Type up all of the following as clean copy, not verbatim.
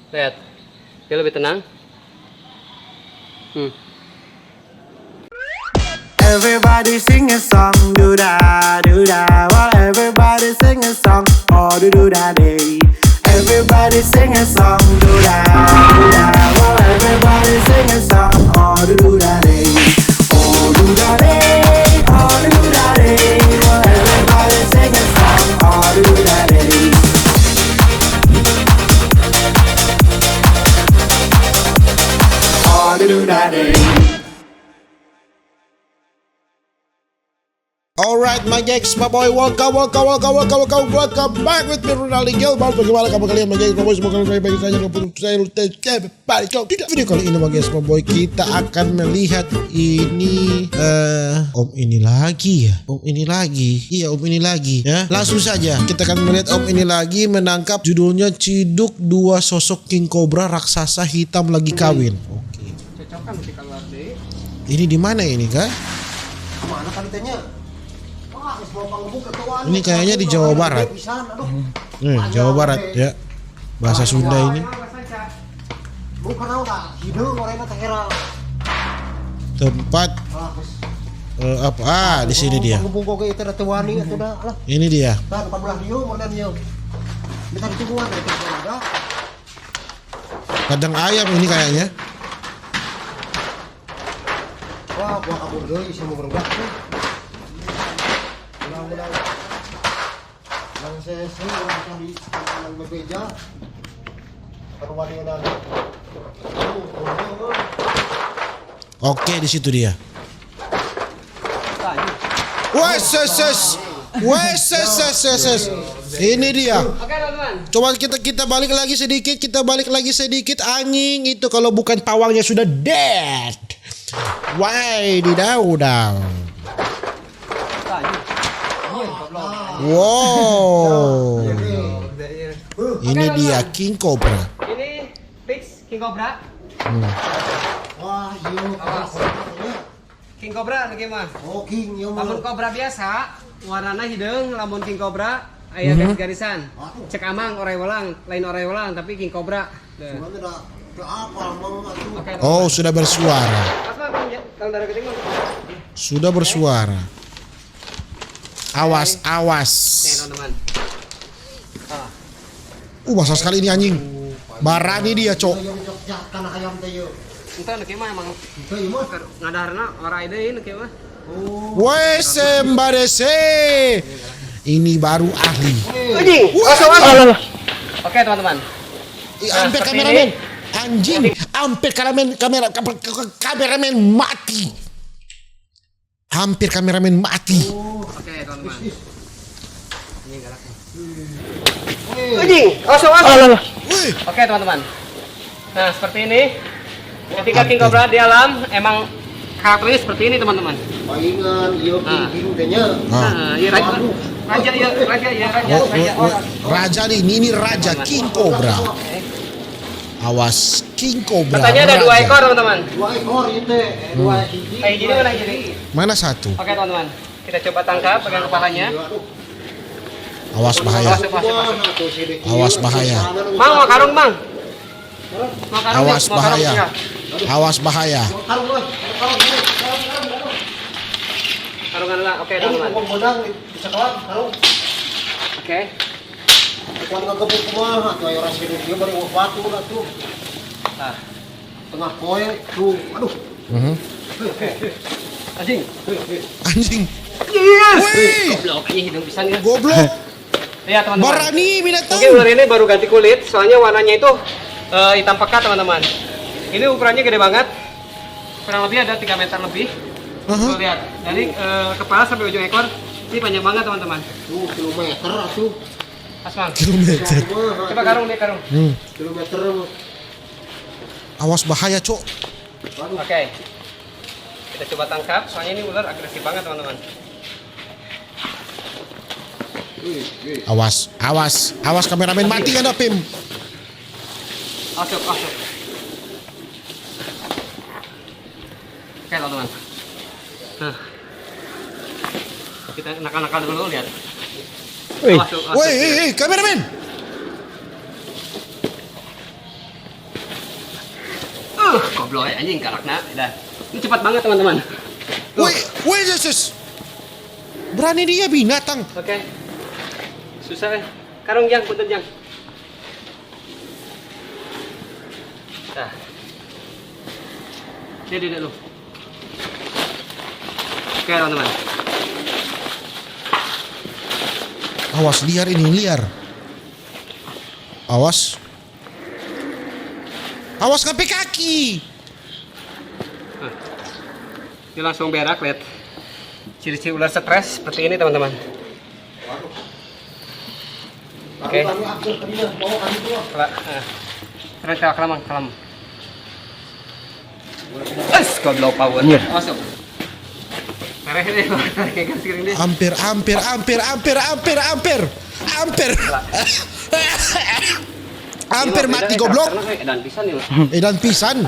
Lihat, dia lebih tenang. Everybody sing a song, do da do da. While everybody sing a song, oh do da day. Everybody sing a song, do da do da. While everybody sing a song, oh do da day. Oh do da day, oh do da day. While everybody sing a song, oh do da day. Oh do da day. Alright my gengs, my boy, welcome back with me Ronaldo Gilbert. Bagaimana kabar kalian my gengs, my boy, semoga kalian baik-baik saja. Video kali ini my gengs, my boy, kita akan melihat ini Om ini lagi ya, Om ini lagi, iya Om ini lagi ya. Langsung saja kita akan melihat Om ini lagi menangkap, judulnya Ciduk Dua Sosok King Cobra Raksasa Hitam Lagi Kawin. Oke. Ini di mana ini kah? Mana kalitanya? Ini kayaknya di Jawa Barat. Jawa Barat ya. Bahasa Sunda ini. Tempat apa? Di sini dia. Ini dia. Kandang ayam ini kayaknya. Wah, gua kabur deui sama berubah. Oke, di situ dia. Wes. Ini dia. Oke teman-teman. Coba kita balik lagi sedikit, anjing itu kalau bukan pawangnya sudah dead. Why didau. Wow. Ini dia King Cobra. Ini fix King Cobra. Wah, King Cobra lagi mah. oh king, Lamun Cobra biasa, warnana hideung. Lamun King Cobra aya garis-garisan. Cek amang orai walang, lain orai walang, tapi King Cobra. Oke. Oh, sudah bersuara. Kalau darah keting mah. Sudah bersuara. Awas. Nih teman-teman. Basah sekali ini anjing. Barani dia, Cok. Karena ayam teh yuk. Entah nak mah emang Itu mah. ngadarna orai deui nak mah. Wes embadese. Ini baru ahli. Anjing. Wah, Oke teman-teman. hampir seperti kameramen. ini. Anjing, hampir kameramen mati. Hampir kameramen mati. Oke teman-teman. Ini galaknya. Anjing, Wih, Oke teman-teman. Nah seperti ini. Ketika King Cobra di alam emang karakternya seperti ini teman-teman. palingan ieu king teh nya. Nah, iya raja Raja nih, ini raja King Cobra. Oke. Awas King Cobra. Katanya ada 2 raja. ekor teman-teman. 2 ekor ieu teh, 2 hiji. Kayak gini mana jadi? Mana satu? Oke teman-teman. Kita coba tangkap pegang kepalanya. Awas bahaya. Masuk. Awas bahaya. Mang mau karung mang. Mau karung. Awas mau karung, bahaya. ya. Awas bahaya. Karung euy. Karungan lah. Oke Karung teman-teman. bodang di sekolah, karung. Oke. Kuat ngagebuk kumaha tuh aya orang hidup dia bari batu lah tuh. Nah. Tengah poe tuh. Aduh. Oke. Anjing. Anjing. Yes. Wih, Goblok aja hidung pisan ya. goblok. Lihat teman-teman. Barani binatang. Mungkin ular ini baru ganti kulit, soalnya warnanya itu hitam pekat teman-teman. Ini ukurannya gede banget, kurang lebih ada 3 meter lebih. Tuh lihat, dari kepala sampai ujung ekor, ini panjang banget teman-teman. Tuh kilometer atuh. Asmang, Kilometer. coba karung deh karung. Kilometer. Awas bahaya, Cok. Oke, kita coba tangkap, soalnya ini ular agresif banget teman-teman. Awas kameramen mati kan Pim. Masuk. Oke teman-teman. Nah, kita nakal-nakal dulu lihat. Masuk. Woi, kameramen. goblok anjing karakna. Dah. Ini cepat banget teman-teman. Tuh. Woi, Yesus. Berani dia binatang. Oke. Susah. Karung jang, punten jang. Nah. Jadi dulu. Oke teman-teman. Awas, liar ini, liar. Awas. Awas sampai kaki. Ini langsung berak, lihat. Ciri-ciri ular stres seperti ini teman-teman. Oke. Kalam. Goblok power. Masuk. Tarik ini, tarik garis ini. Hampir. Hampir mati goblok. Dan pisan nih. Dan pisan.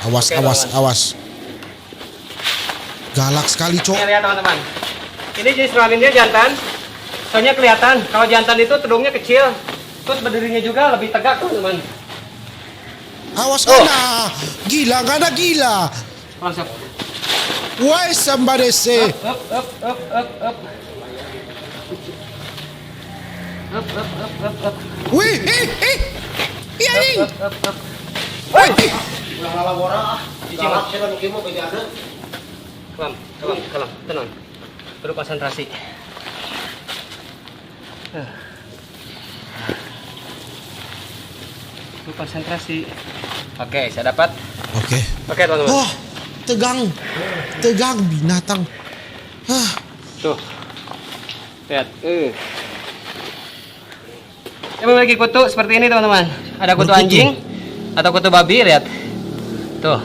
Awas. Galak sekali, Cok. Ini lihat teman-teman. Ini jenis kelaminnya jantan. Soalnya kelihatan kalau jantan itu tudungnya kecil. Terus berdirinya juga lebih tegak, teman-teman. Awas kana. Gila. Langsung. Why somebody say? Up. Wih, iya nih. Up. Wih, Ulah lalawara ah. Galak sih kan kieu mah bejana. Kalam, tenang. Perlu konsentrasi. Perlu konsentrasi. Oke, saya dapat. Oke, teman-teman. Oh, tegang binatang. Tuh. Lihat. Dia memiliki kutu seperti ini, teman-teman. Ada kutu Berkutu. anjing atau kutu babi, lihat. Tuh.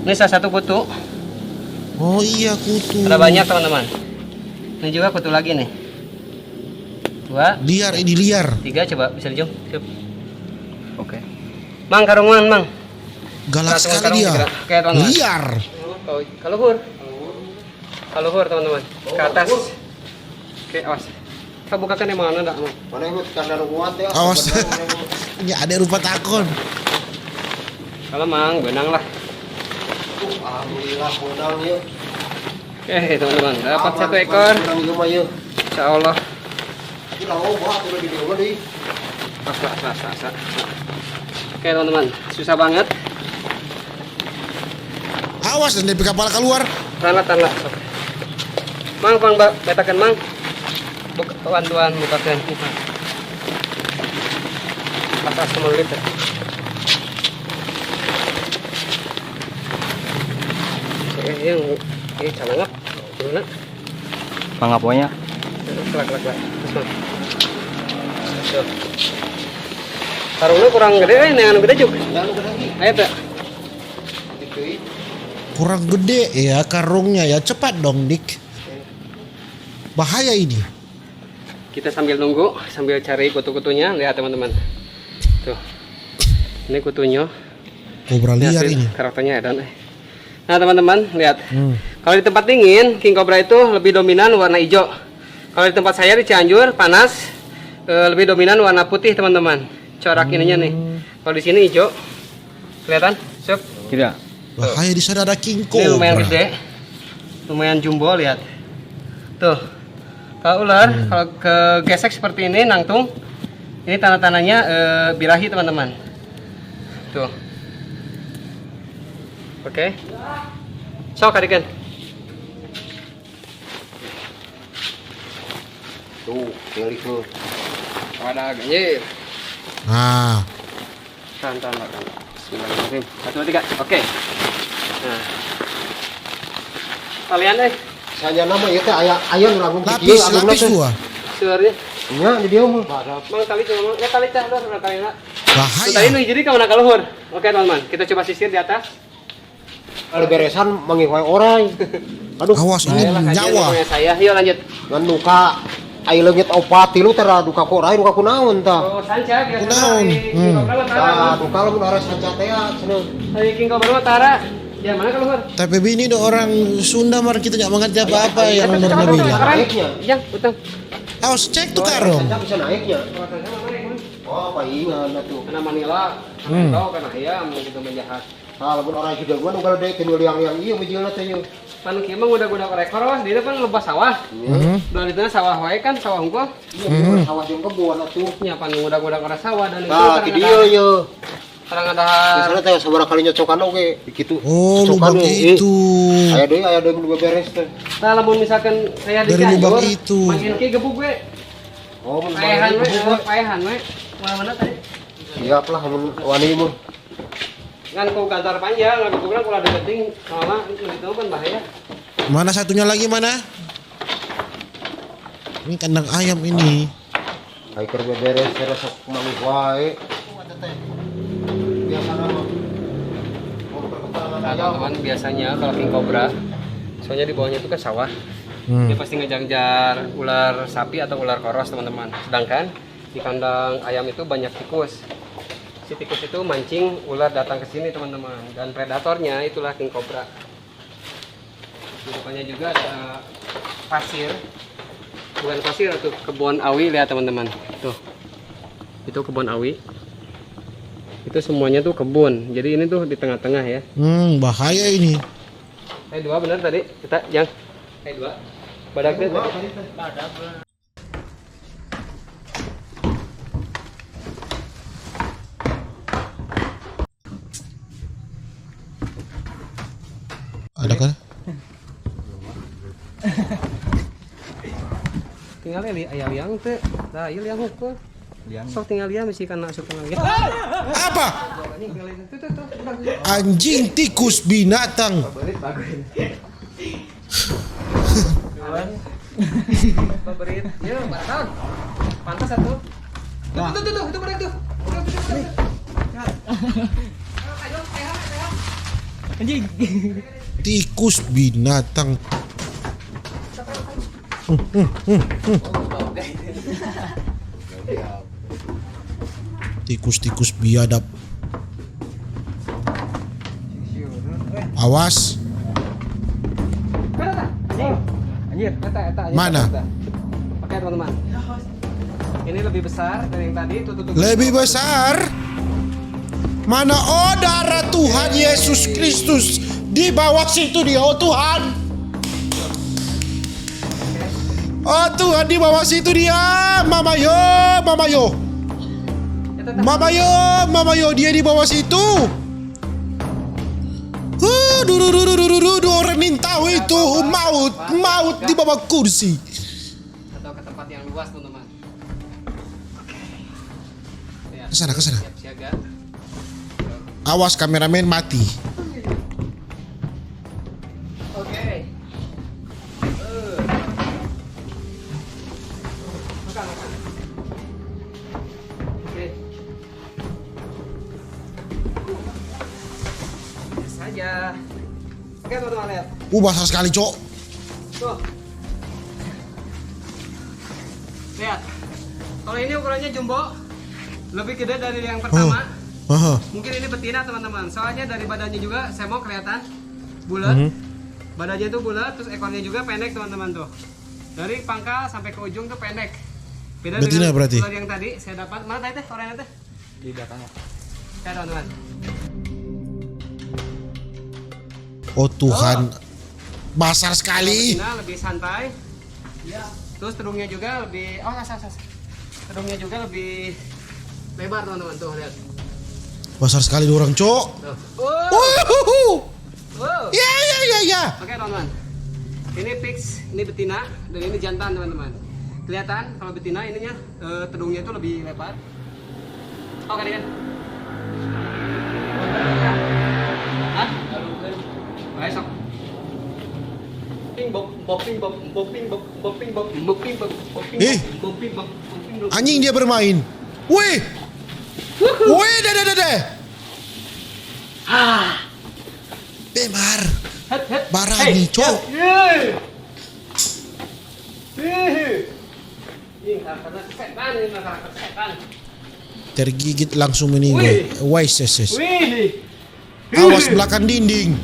Ini salah satu kutu. Oh iya, kutu. Ada banyak, teman-teman. Ini juga kutu lagi nih. 2, Liar, 3, coba bisa dijum. Oke. Mang, karungan, Mang. Galak Karung sekali dia. segera. Oke, teman-teman. Liar. Kaluhur, teman-teman. Ke atas. Oke, awas. Kita bukakan yang mana, enggak, Mang? Mana yang karena kuat ya. Awas. Ini ada rupa takon. Kalau Mang, benang lah. Alhamdulillah modal yuk. Oke, teman-teman. Dapat 1 ekor. Insya Allah. Asa. Oke, teman-teman. Susah banget. Awas dan dari kepala keluar. Tanlah. Mang, betakan, Mang. Tuan, bukakan. Atas semua liter. Yang calangap. Gimana? Pangaponya. Kelak. Tuh. Karungnya kurang gede, yang gede juga. Ayo, tak. Kurang gede ya karungnya ya. Cepat dong, Dik. Bahaya ini. Kita sambil nunggu, sambil cari kutu-kutunya. Lihat, teman-teman. Tuh. Ini kutunya. Kobra liar hasil ini. Karakternya edan. Nah, teman-teman, lihat. Kalau di tempat dingin, king cobra itu lebih dominan warna hijau. Kalau di tempat saya di Cianjur panas, lebih dominan warna putih, teman-teman. Corak ininya nih. Kalau di sini hijau. Kelihatan? Sep. Tidak. Bahaya di sana ada king Ini lumayan cobra. gede. Lumayan jumbo, lihat. Tuh. Kalau ular, kalau kegesek seperti ini, nangtung. Ini tanda-tandanya birahi, teman-teman. Tuh. Oke. Sok, adegan. Tuh, pilih tuh. Ada ganjir. Nah, Tahan. Bismillahirrahmanirrahim. 1, 2, 3. Oke. Nah. Kalian Saya nama ya teh aya nu langsung lapis gua. suaranya. Nya di dia mah. Mang tali cuma ya tali teh udah tali na. Tadi Bahaya. nu jadi kamu nak kaluhur. Oke, teman-teman. Kita coba sisir di atas. Ada beresan mangihoy orang. Aduh, Awas ini Ayolah, kajian nyawa. pokoknya saya. Yuk lanjut. ngan duka ai leungit opat tilu teh duka korai duka kunaon tah. Oh, sanca biasa. Kunaon? Tah duka lamun ares sanca teh cenah. Hari king cobra tara Ya mana kalau Mar? Tapi ini udah orang Sunda Mar, kita nggak mengerti apa-apa yang Marna bilang. Naiknya. Yang utang. Awas cek tuh karong. Bisa bisa naiknya. Oh, apa ingat tuh. Kena Manila, tahu kena ayam gitu menjahat. Ah, lamun orang juga gua nu kalau dek yang iya mijilna teh nya. Panu kieu mah udah rekor wah, dia kan lepas sawah. Udah di tengah sawah wae kan, sawah hungkul. Iya, sawah jeung kebun atuh. Nya panu udah orang sawah dan itu Nah, di dia nya. kadang ada Biasanya teh sabaraha kali nyocokan oge kitu. Oh, lubang itu. Aya deui nu beres teh. nah lamun misalkan saya di Dari lubang Cianjur, itu. makin ki gebuk we. Oh, mun Paehan we, balik paehan we. Mana tadi? siap lah mun wani mah. Kan ku kantor panjang, aku bilang kalau ada penting sama itu kan bahaya. Mana satunya lagi mana? Ini kandang ayam ini. Ai keur beres beres sok mangi wae. Biasa mah. Nah, teman-teman biasanya kalau king cobra, soalnya di bawahnya itu kan sawah, dia pasti ngejar-ngejar ular sapi atau ular koros teman-teman. Sedangkan di kandang ayam itu banyak tikus. Si tikus itu mancing ular datang ke sini teman-teman. Dan predatornya itulah king cobra. Di depannya juga ada pasir, bukan pasir, itu kebun awi, lihat teman-teman. Tuh, itu kebun awi. Itu semuanya tuh kebun. Jadi ini tuh di tengah-tengah ya. Bahaya ini. Dua benar tadi kita yang dua badak teh tadi. Ada kan? Tinggal aya liang teh. Nah, ieu liang hukum. Sok tinggal liang mesti kana asup kana liang. Apa? Anjing tikus binatang. Paberit. Yo, batal. Pantas satu. Tuh, itu badak tuh. Anjing. Tikus binatang. Tikus-tikus biadab. Awas. Anjir, eta. Mana? Oke, teman-teman. Ini lebih besar dari yang tadi, tuh. Lebih besar. Mana oh darah Tuhan Yesus Kristus di bawah situ dia, oh Tuhan. Oh Tuhan, di bawah situ dia. Mama yo. Mama yo, dia di bawah situ. Orang minta itu maut di bawah kursi. Atau ke tempat yang luas, teman-teman. Kesana. Siap siaga. Awas kameramen mati. Oke. Makan. Oke. Saja. Oke, teman-teman lihat. Basah sekali, Cok. Tuh. Lihat. Kalau ini ukurannya jumbo, lebih gede dari yang pertama. Mungkin ini betina teman-teman. Soalnya dari badannya juga saya mau kelihatan bulat. Badannya itu bulat, terus ekornya juga pendek teman-teman tuh. Dari pangkal sampai ke ujung tuh pendek. Beda Betina dengan berarti? ular yang tadi saya dapat. Mana tadi teh orangnya teh? Di belakangnya. Ya teman-teman. Oh Tuhan, basah sekali. Betina lebih santai. Terus terungnya juga lebih, terungnya juga lebih lebar teman-teman tuh lihat. Basah sekali orang, Cok. Wow. Ya. Oke teman-teman, ini fix, ini betina dan ini jantan teman-teman. Kelihatan kalau betina ininya tedungnya itu lebih lebar. Oke kan? Hah? Ayo sok. Anjing dia bermain. Wih, deh. Bemar. Barani, Cok. Tergigit langsung meninggal. Wais. Awas belakang dinding.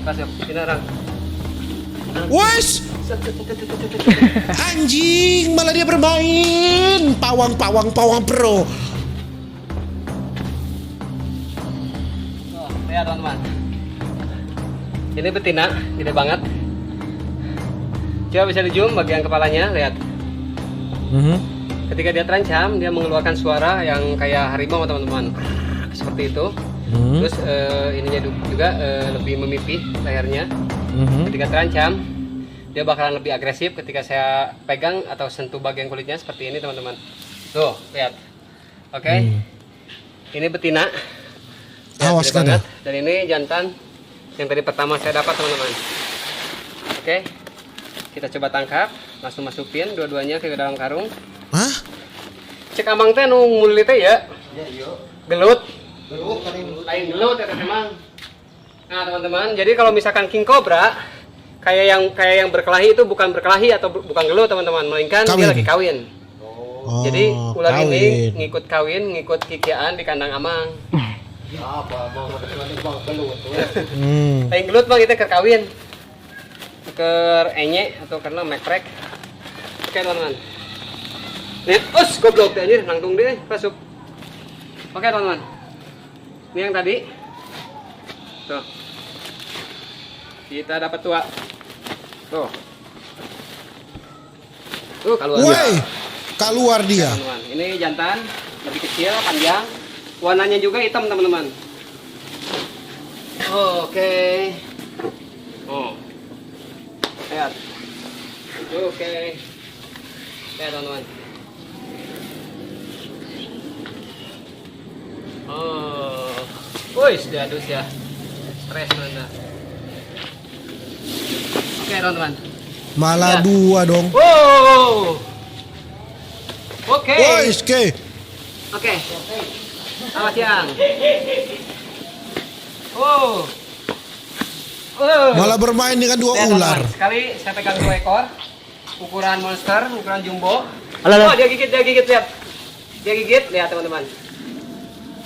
Masuk. Ini orang. Wes, anjing, malah dia bermain. Pawang pro. Oh, lihat teman-teman. Ini betina, gede banget. Coba bisa di zoom bagian kepalanya, lihat. Ketika dia terancam, dia mengeluarkan suara yang kayak harimau teman-teman. Seperti itu. Terus ininya juga lebih memipih layarnya. Ketika terancam, dia bakalan lebih agresif ketika saya pegang atau sentuh bagian kulitnya seperti ini teman-teman. Tuh, lihat. Oke. Ini betina. Lihat, Awas gede banget. kan. Dan ini jantan yang tadi pertama saya dapat teman-teman. Oke. Kita coba tangkap, langsung masukin dua-duanya ke dalam karung. Hah? Cek amang teh nu nguli teh ya. Iya. Gelut. Gelut kan ini. Lain gelut ya memang. Nah teman-teman, jadi kalau misalkan king cobra kayak yang berkelahi itu bukan berkelahi atau bukan gelut teman-teman, melainkan Kawin. dia lagi kawin. Oh, Jadi ular kawin. ini ngikut kawin, ngikut kikiaan di kandang amang. Apa mau nanti bang gelut. Lain gelut bang itu ke kawin, ke enye atau karena mekrek. Oke teman-teman. Lihat, us goblok deh anjir, nangtung deh, masuk. Oke teman-teman. Ini yang tadi. Tuh. Kita dapat tua. Tuh. Tuh keluar. Woi, keluar dia. Teman-teman, ini jantan, lebih kecil, panjang. Warnanya juga hitam, teman-teman. Oke. Oh. Lihat. Oke. Lihat, teman-teman. Oh. Wih, sudah dus ya. Stres mana. Oke, teman-teman. Malah Lihat. dua dong. Wow. Oke. Woi, Ske. Oke. Selamat siang. Oh. Malah bermain dengan dua Lihat, ular. teman-teman. Sekali saya pegang 2 ekor. Ukuran monster, ukuran jumbo. Alah. Oh, dia gigit, lihat. Dia gigit, lihat teman-teman.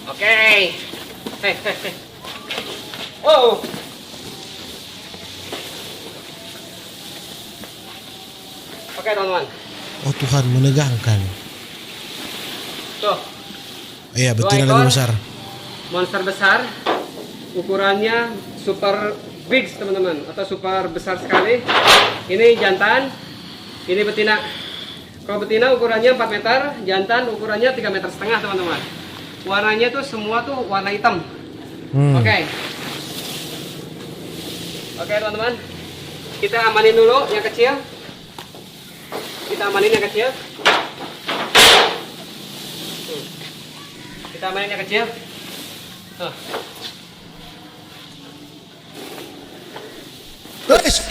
Oke. Hei. Wow. Oke, teman-teman. Oh Tuhan, menegangkan. Tuh, Iya, Dua betina ekor. lebih besar. monster besar. Ukurannya super big, teman-teman, atau super besar sekali. Ini jantan, ini betina. Kalau betina ukurannya 4 meter, jantan ukurannya 3,5 meter, teman-teman. Warnanya tuh semua tuh warna hitam. Oke. Oke, teman-teman. Kita amanin dulu yang kecil. Kita amanin yang kecil. Kita amanin yang kecil. Tuh.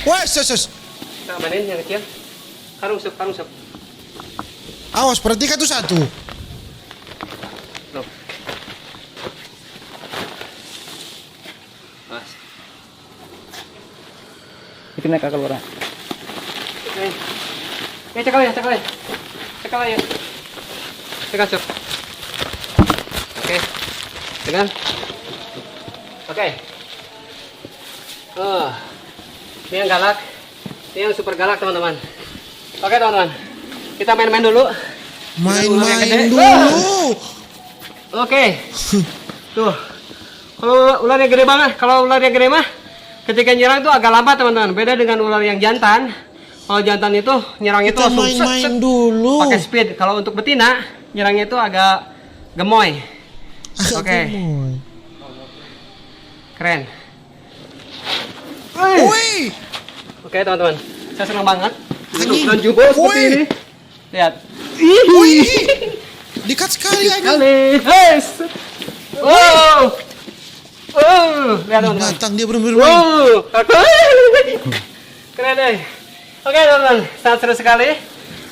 Wes. Kita amanin yang kecil. Karung sup. Awas, perhatikan tuh satu. Tuh. Mas. Itu naik ke keluar. Oke. Ya, cekal ya. Cekal sup. Oke. Dengan. Oke. Ini yang galak. Ini yang super galak, teman-teman. Oke, teman-teman. Kita main-main dulu. Main-main Dulu. dulu. Oke. Tuh. Kalau ular yang gede banget, kalau ular yang gede mah ketika nyerang tuh agak lambat, teman-teman. Beda dengan ular yang jantan. Kalau jantan itu nyerang itu Kita langsung main-main dulu. pakai speed. Kalau untuk betina nyerangnya itu agak gemoy. Agak Oke. gemoy. Keren. Woi, Oke, teman-teman. Saya senang banget. Anjing. Dan jumbo seperti Woi. ini. Lihat. woi, dekat sekali aja. Kali. Yes. Wow. Lihat, teman-teman. Binatang dia benar-benar main. Wow, keren deh. Oke, teman-teman, sangat seru sekali.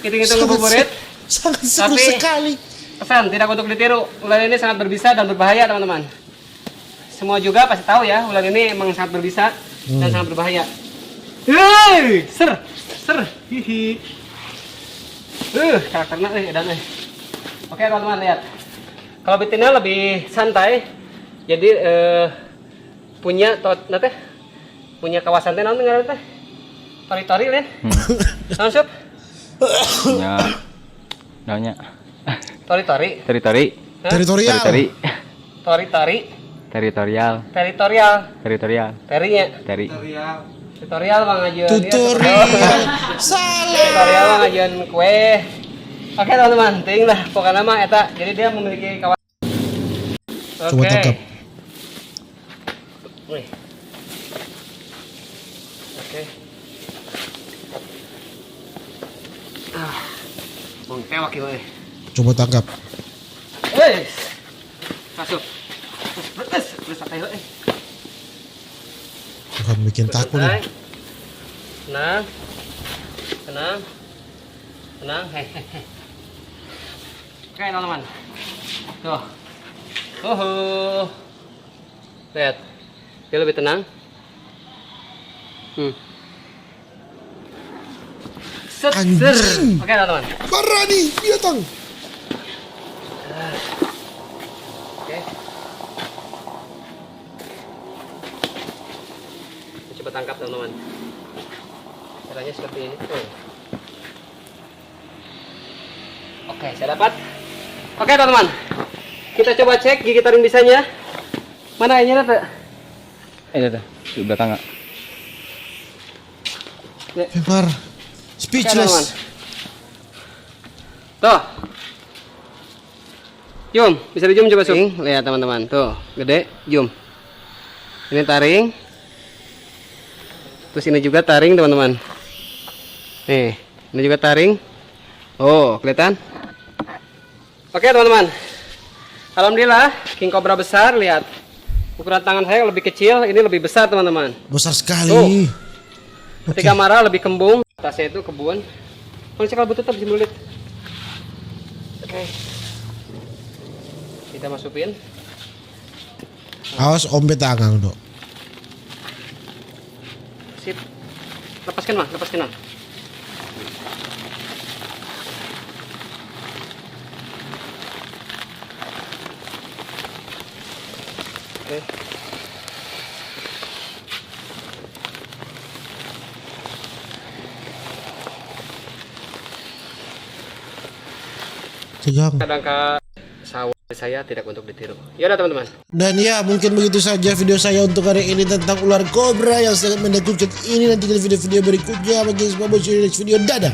Hitung-hitung ngabuburit. Sangat seru Tapi- sekali. Pesan, tidak untuk ditiru. Ular ini sangat berbisa dan berbahaya, teman-teman. Semua juga pasti tahu ya, ular ini emang sangat berbisa dan sangat berbahaya. Hei, ser, hihi. Karakternya edan. Oke, teman-teman, lihat. Kalau betina lebih santai, jadi punya punya kawasan teh naon ngaran teh? Tori-tori lain. Naon sup? Ya. Namanya Tori-tori. teritori. Teritorial. Teritori. Tori-tori. Teritorial. Teritorial. Teritorial. Terinya. Teri. Tutorial Bang ngajian Tutorial. Salah. Tutorial Bang ngajian kue. Oke teman-teman, ting lah pokoknya mah eta. Jadi dia memiliki kawasan. Coba tangkap. Wih. Oke. Bang tewak ieu. Coba tangkap. Wes. Masuk. Terus santai we. Bukan bikin takut nih. Tenang. Tenang. Tenang. Hehehe. Oke, teman-teman. Tuh. Lihat. Dia lebih tenang. Anjing. Oke, teman-teman. Parah nih binatang. Oke. Coba tangkap, teman-teman. Caranya seperti ini. Oke, saya dapat. Oke, teman-teman. Kita coba cek gigi taring bisanya. Mana ini tuh? Itu di belakang nggak? Far. Speechless. Tuh. Zoom, bisa di zoom coba zoom. Lihat teman-teman, tuh, gede, zoom. Ini taring. Terus ini juga taring, teman-teman. Nih, ini juga taring. Oh, kelihatan? Oke, teman-teman. Alhamdulillah, king cobra besar, lihat. Ukuran tangan saya lebih kecil, ini lebih besar, teman-teman. Besar sekali. Ketika marah lebih kembung. Tasnya itu kebun. Kalau cekal butut bisa melulit. Oke. Kita masukin. Awas ombet tangan dok. Sip. Lepaskan mah, lepaskan mah. Oke. Tegang. Kadang sawah saya tidak untuk ditiru. Ya udah teman-teman. Dan ya mungkin begitu saja video saya untuk hari ini tentang ular kobra yang sangat menakutkan ini. Nanti di video-video berikutnya bagi semua bos next video. Dadah.